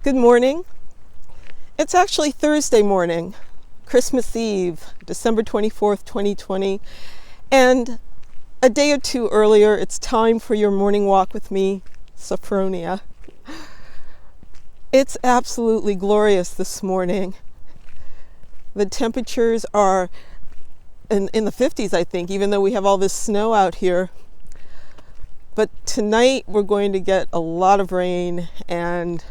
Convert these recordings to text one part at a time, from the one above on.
Good morning. It's actually Thursday morning, Christmas Eve, December 24th, 2020. And a day or two earlier, it's time for your morning walk with me, Sophfronia. It's absolutely glorious this morning. The temperatures are in the 50s, I think, even though we have all this snow out here. But tonight we're going to get a lot of rain and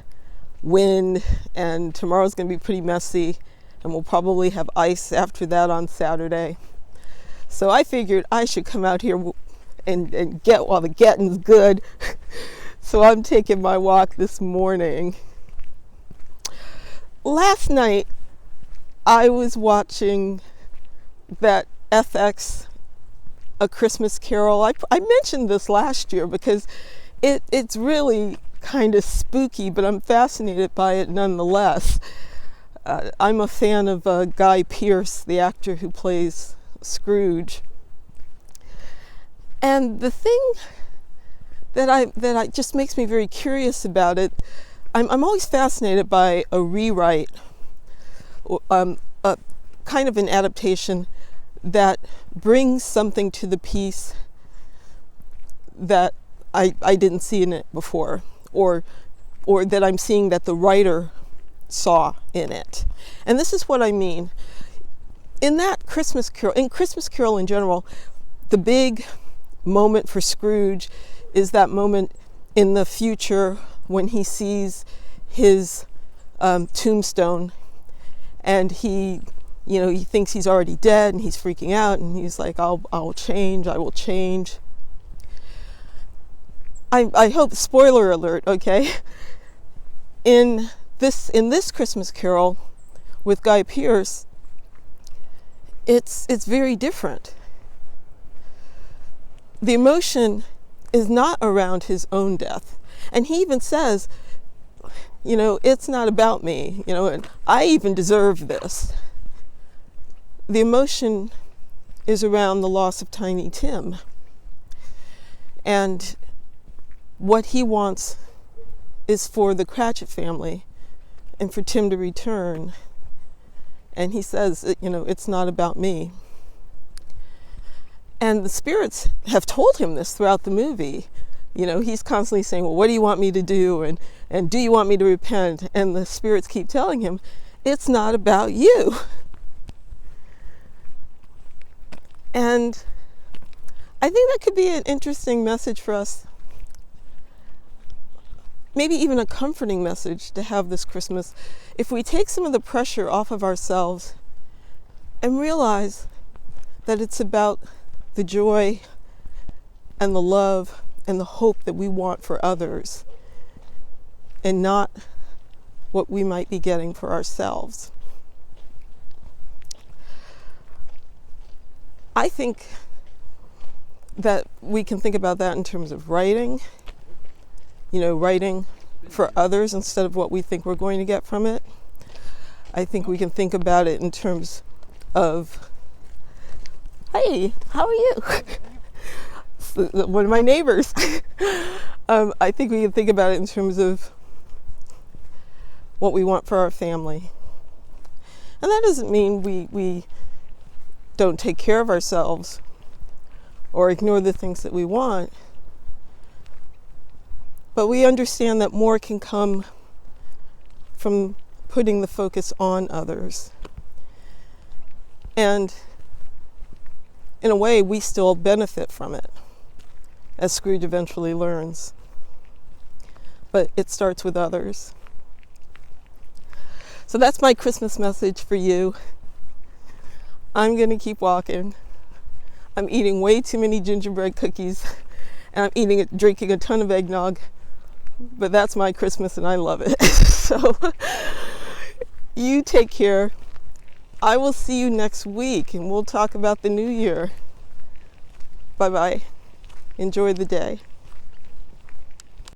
wind, and tomorrow's going to be pretty messy, and we'll probably have ice after that on Saturday. So I figured I should come out here and get while the getting's good. So I'm taking my walk this morning. Last night I was watching that FX A Christmas Carol. I mentioned this last year because it's really kind of spooky, but I'm fascinated by it nonetheless. I'm a fan of Guy Pearce, the actor who plays Scrooge. And the thing that I just makes me very curious about it, I'm always fascinated by a rewrite, a kind of an adaptation that brings something to the piece that I didn't see in it before, or that I'm seeing that the writer saw in it. And this is what I mean. In that Christmas Carol, in Christmas Carol in general, the big moment for Scrooge is that moment in the future when he sees his tombstone, and he thinks he's already dead, and he's freaking out, and he's like, I will change. I hope, spoiler alert, okay? In this Christmas Carol with Guy Pearce, it's very different. The emotion is not around his own death. And he even says, it's not about me, and I even deserve this. The emotion is around the loss of Tiny Tim. And what he wants is for the Cratchit family and for Tim to return. And he says, it's not about me. And the spirits have told him this throughout the movie. He's constantly saying, well, what do you want me to do? And do you want me to repent? And the spirits keep telling him, it's not about you. And I think that could be an interesting message for us. Maybe even a comforting message to have this Christmas, if we take some of the pressure off of ourselves and realize that it's about the joy and the love and the hope that we want for others, and not what we might be getting for ourselves. I think that we can think about that in terms of writing, writing for others instead of what we think we're going to get from it. I think we can think about it in terms of, hey, how are you? One of my neighbors. I think we can think about it in terms of what we want for our family. And that doesn't mean we don't take care of ourselves or ignore the things that we want. But we understand that more can come from putting the focus on others. And in a way, we still benefit from it, as Scrooge eventually learns. But it starts with others. So that's my Christmas message for you. I'm going to keep walking. I'm eating way too many gingerbread cookies, and I'm drinking a ton of eggnog. But that's my Christmas, and I love it. So you take care. I will see you next week, and we'll talk about the new year. Bye-bye. Enjoy the day.